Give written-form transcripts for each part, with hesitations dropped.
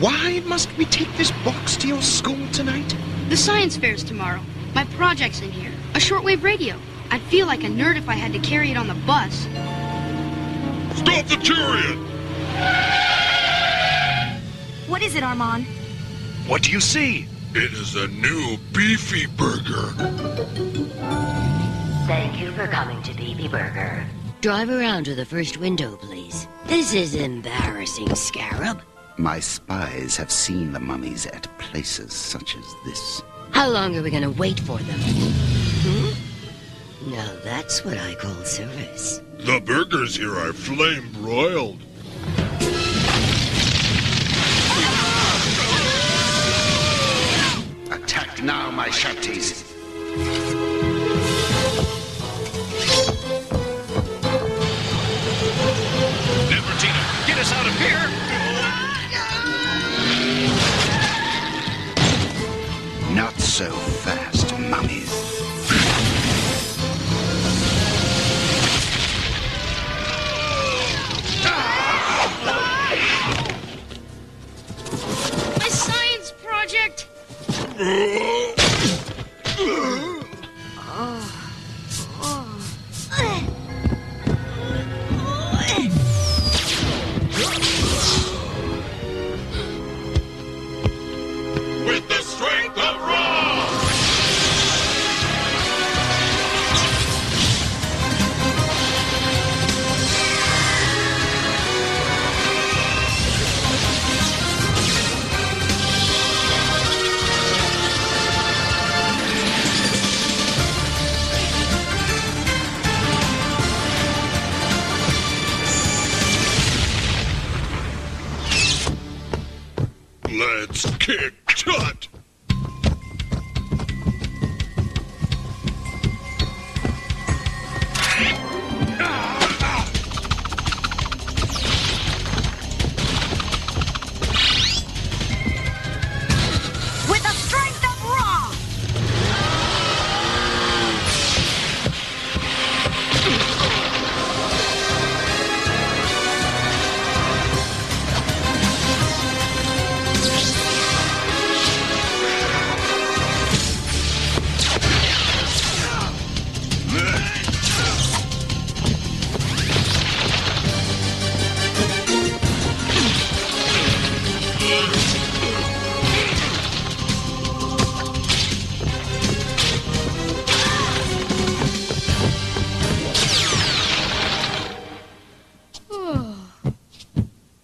Why must we take this box to your school tonight? The science fair's tomorrow. My project's in here. A shortwave radio. I'd feel like a nerd if I had to carry it on the bus. Stop the chariot! What is it, Armand? What do you see? It is a new beefy burger. Thank you for coming to Beefy Burger. Drive around to the first window, please. This is embarrassing, Scarab. My spies have seen the mummies at places such as this. How long are we gonna wait for them? Now that's what I call service. The burgers here are flame broiled. Attack now, my shapties. Nefertina, get us out of here! Not so fast, mummies. My science project! With the strength of Ra! Let's kick Tut! With the strength of Ra!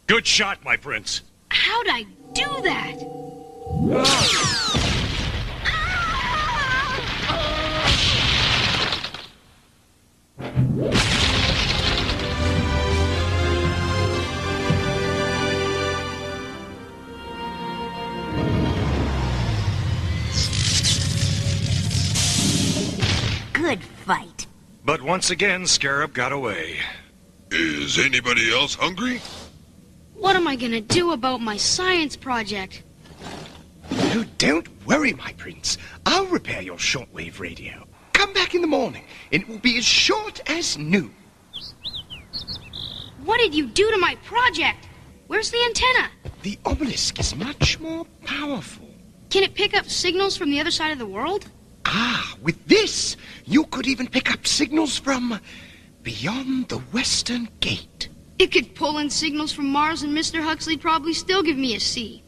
Good shot, my prince. How'd I do that? Good fight. But once again, Scarab got away. Is anybody else hungry? What am I gonna do about my science project? Oh, don't worry, my prince. I'll repair your shortwave radio. Come back in the morning, and it will be as short as new. What did you do to my project? Where's the antenna? The obelisk is much more powerful. Can it pick up signals from the other side of the world? Ah, with this, you could even pick up signals from beyond the Western Gate. It could pull in signals from Mars, and Mr. Huxley'd probably still give me a C.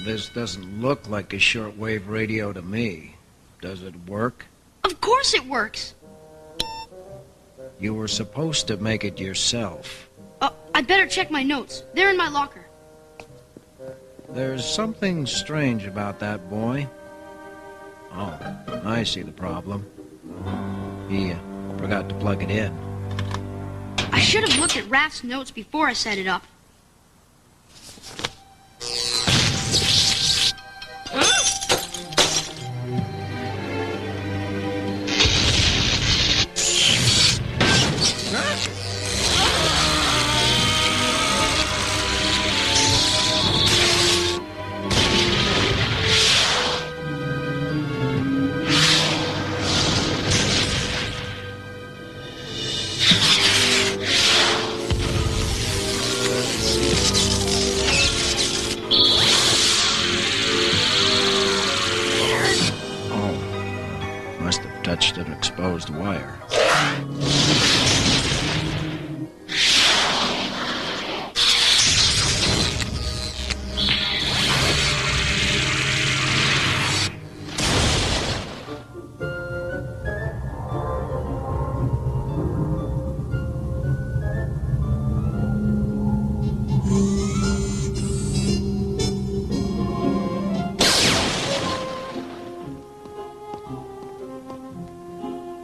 This doesn't look like a shortwave radio to me. Does it work? Of course it works. You were supposed to make it yourself. I'd better check my notes. They're in my locker. There's something strange about that boy. Oh, I see the problem. He forgot to plug it in. I should have looked at Raph's notes before I set it up. touched an exposed wire.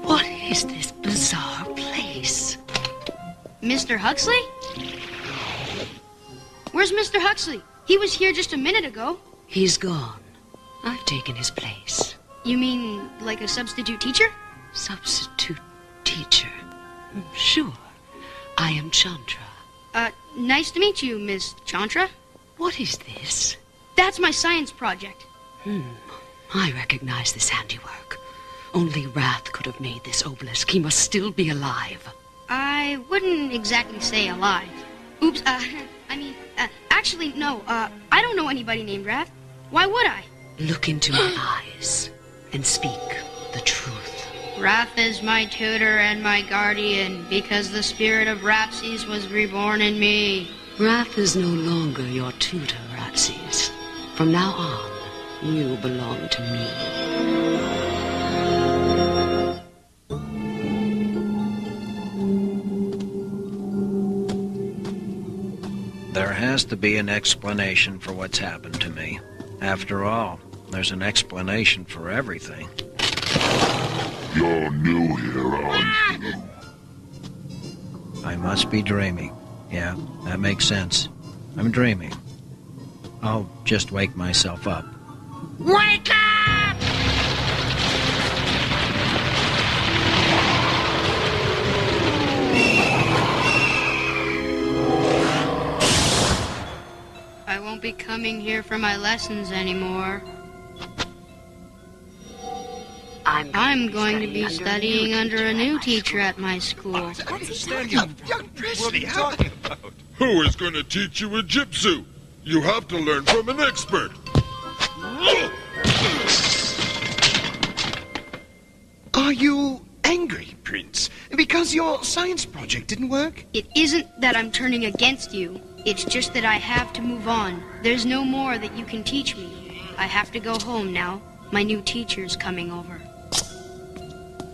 What is this bizarre place? Mr. Huxley? Where's Mr. Huxley? He was here just a minute ago. He's gone. I've taken his place. You mean like a substitute teacher? Substitute teacher? Sure. I am Chandra. Nice to meet you, Miss Chandra. What is this? That's my science project. I recognize this handiwork. Only Wrath could have made this obelisk. He must still be alive. I wouldn't exactly say alive. Oops, actually, no, I don't know anybody named Wrath. Why would I? Look into my eyes and speak the truth. Wrath is my tutor and my guardian, because the spirit of Rapses was reborn in me. Wrath is no longer your tutor, Rapses. From now on, you belong to me. There has to be an explanation for what's happened to me. After all, there's an explanation for everything. You're new here, aren't you? I must be dreaming. Yeah, that makes sense. I'm dreaming. I'll just wake myself up. Wake up! I won't be coming here for my lessons anymore. I'm going to be studying under a new teacher at my school. Young Presley, how... Who is going to teach you a gypsy? You have to learn from an expert. Are you angry, Prince? Because your science project didn't work? It isn't that I'm turning against you. It's just that I have to move on. There's no more that you can teach me. I have to go home now. My new teacher's coming over.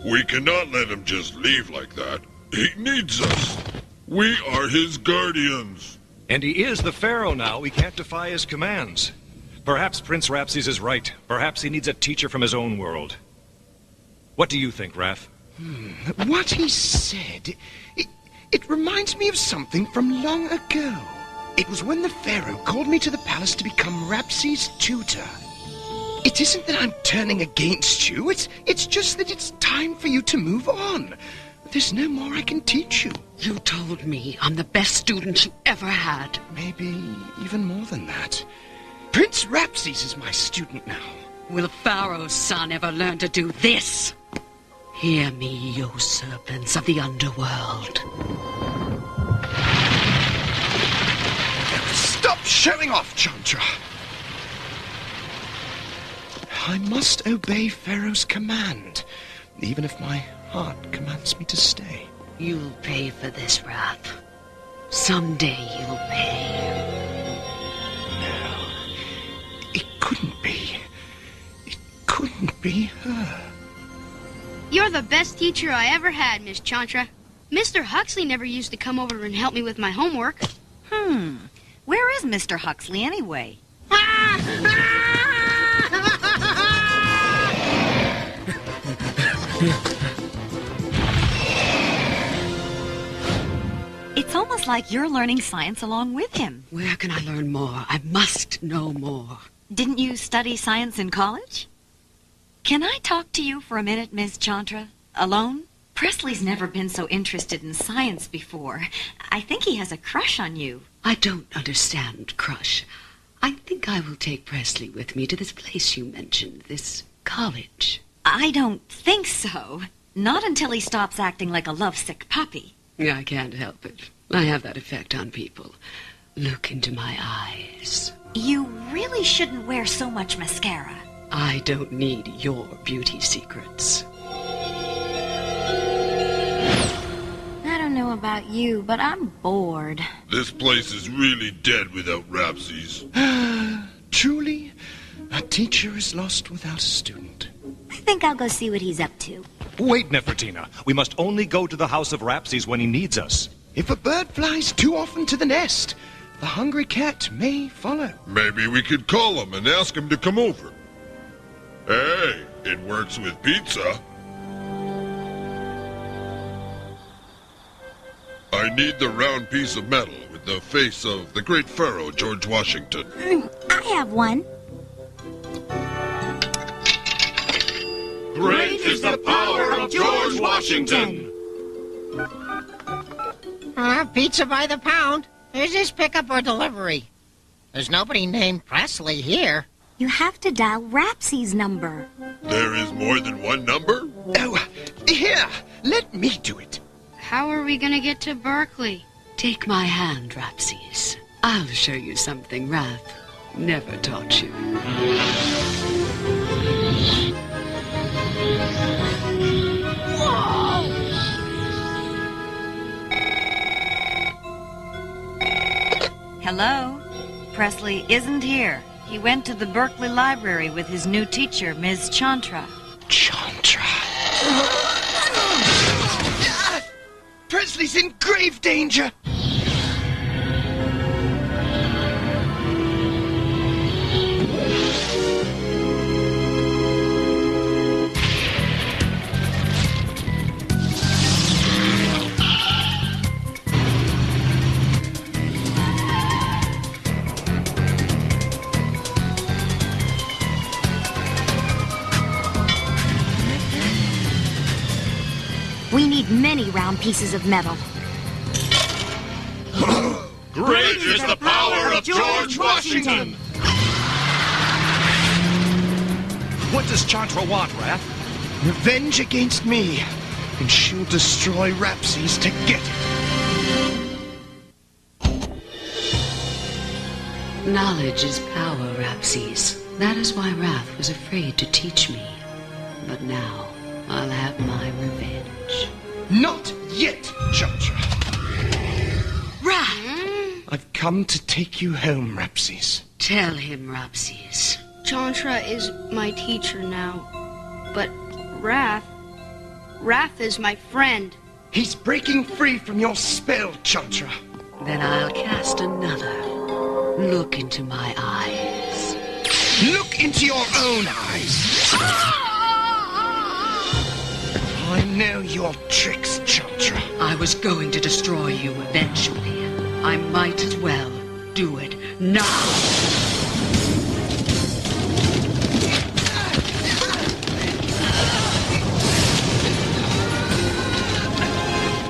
We cannot let him just leave like that. He needs us. We are his guardians. And he is the Pharaoh now. We can't defy his commands. Perhaps Prince Rapses is right. Perhaps he needs a teacher from his own world. What do you think, Wrath? What he said, it reminds me of something from long ago. It was when the Pharaoh called me to the palace to become Rapses' tutor. It isn't that I'm turning against you. It's just that it's time for you to move on. There's no more I can teach you. You told me I'm the best student you ever had. Maybe even more than that. Prince Rapses is my student now. Will Pharaoh's son ever learn to do this? Hear me, you serpents of the underworld. Stop showing off, Chandra. I must obey Pharaoh's command, even if my heart commands me to stay. You'll pay for this, Wrath. Someday you'll pay. No, it couldn't be. It couldn't be her. You're the best teacher I ever had, Miss Chandra. Mr. Huxley never used to come over and help me with my homework. Where is Mr. Huxley anyway? It's almost like you're learning science along with him. Where can I learn more? I must know more. Didn't you study science in college? Can I talk to you for a minute, Miss Chandra? Alone? Presley's never been so interested in science before. I think he has a crush on you. I don't understand crush. I think I will take Presley with me to this place you mentioned, this college. I don't think so. Not until he stops acting like a lovesick puppy. I can't help it. I have that effect on people. Look into my eyes. You really shouldn't wear so much mascara. I don't need your beauty secrets. I don't know about you, but I'm bored. This place is really dead without Rapsies. Truly, a teacher is lost without a student. I think I'll go see what he's up to. Wait, Nefertina. We must only go to the House of Rapsies when he needs us. If a bird flies too often to the nest, the hungry cat may follow. Maybe we could call him and ask him to come over. Hey, it works with pizza. I need the round piece of metal with the face of the great pharaoh, George Washington. I have one. Great is the power of George Washington! Pizza by the pound. Is this pickup or delivery? There's nobody named Presley here. You have to dial Rapsy's number. There is more than one number? Oh, here, let me do it. How are we gonna get to Berkeley? Take my hand, Rapsies. I'll show you something Raph never taught you. Hello? Presley isn't here. He went to the Berkeley Library with his new teacher, Ms. Chantra. Chantra. Presley's in grave danger. We need many round pieces of metal. Great is the power of George Washington! What does Chantra want, Raph? Revenge against me, and she'll destroy Rapsies to get it. Knowledge is power, Rapsies. That is why Raph was afraid to teach me. But now, I'll have my revenge. Not yet, Chantra. Raph! I've come to take you home, Rapsies. Tell him, Rapsies. Chantra is my teacher now. But Raph is my friend. He's breaking free from your spell, Chantra. Then I'll cast another. Look into my eyes. Look into your own eyes. I know your tricks, Chantra. I was going to destroy you eventually. I might as well do it now.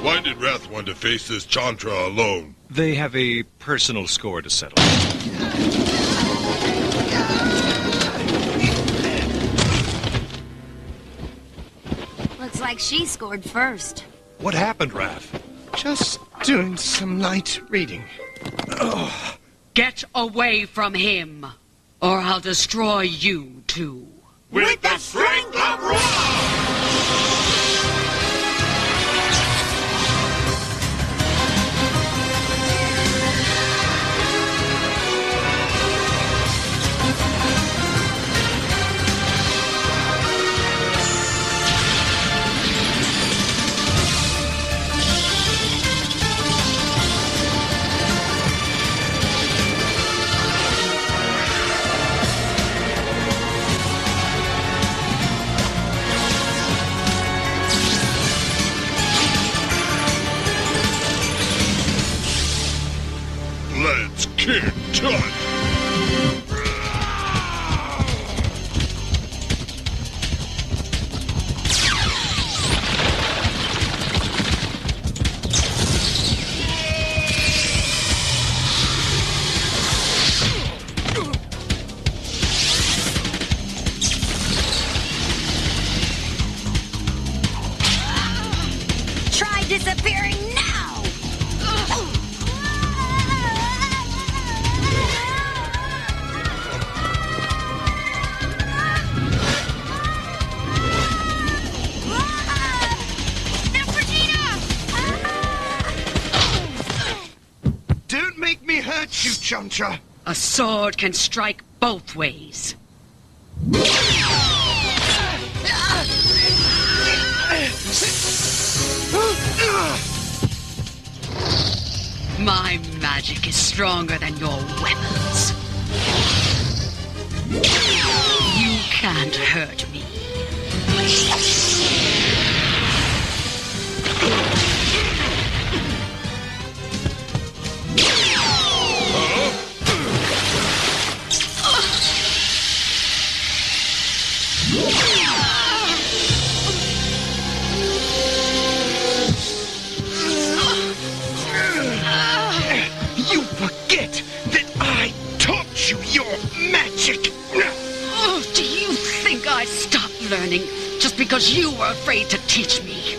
Why did Raph want to face this Chantra alone? They have a personal score to settle. Looks like she scored first. What happened, Raph? Just doing some light reading. Oh. Get away from him, or I'll destroy you too. With the strength of Ra! Let's get done. Try disappearing now! Nefertina! Chantra. A sword can strike both ways. My magic is stronger than your weapons. You can't hurt me. You forget that I taught you your magic. Oh, do you think I stopped learning just because you were afraid to teach me?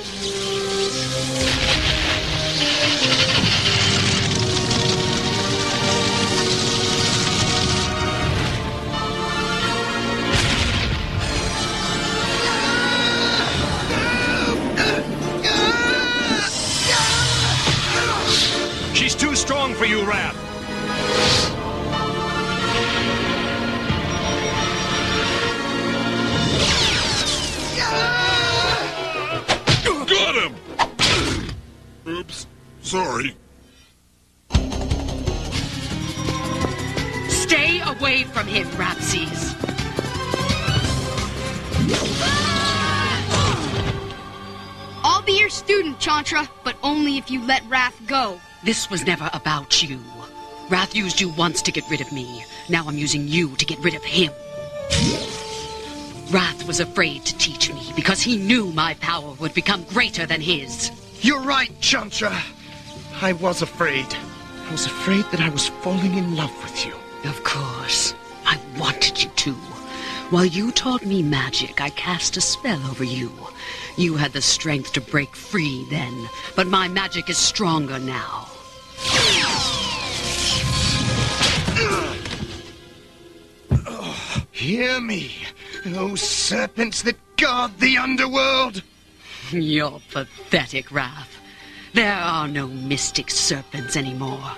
She's too strong for you, Raph. Got him! Oops. Sorry. Stay away from him, Rapsies. I'll be your student, Chantra, but only if you let Wrath go. This was never about you. Wrath used you once to get rid of me. Now I'm using you to get rid of him. Wrath was afraid to teach me because he knew my power would become greater than his. You're right, Chantra. I was afraid. I was afraid that I was falling in love with you. Of course. I wanted you to. While you taught me magic, I cast a spell over you. You had the strength to break free then, but my magic is stronger now. Hear me, O serpents that guard the underworld. You're pathetic, Wrath. There are no mystic serpents anymore.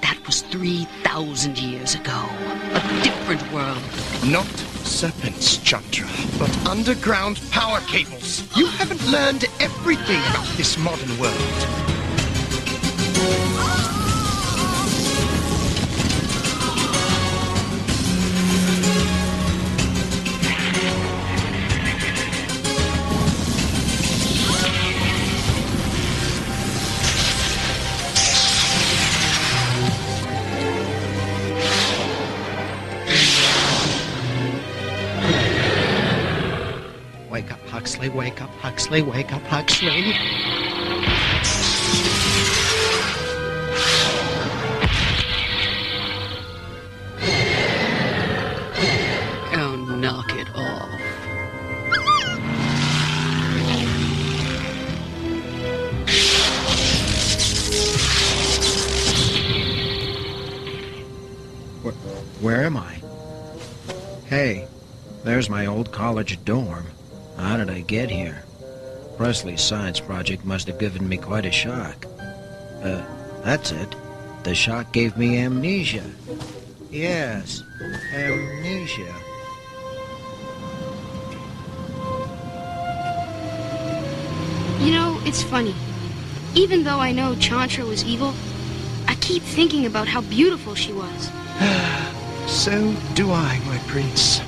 That was 3,000 years ago. A different world. Not serpents, Chantra, but underground power cables. You haven't learned everything about this modern world. Wake up, Huxley, wake up, Huxley, wake up, Huxley. Oh, knock it off. Where am I? Hey, there's my old college dorm. How did I get here? Presley's science project must have given me quite a shock. That's it. The shock gave me amnesia. Yes, amnesia. You know, it's funny. Even though I know Chantra was evil, I keep thinking about how beautiful she was. So do I, my prince.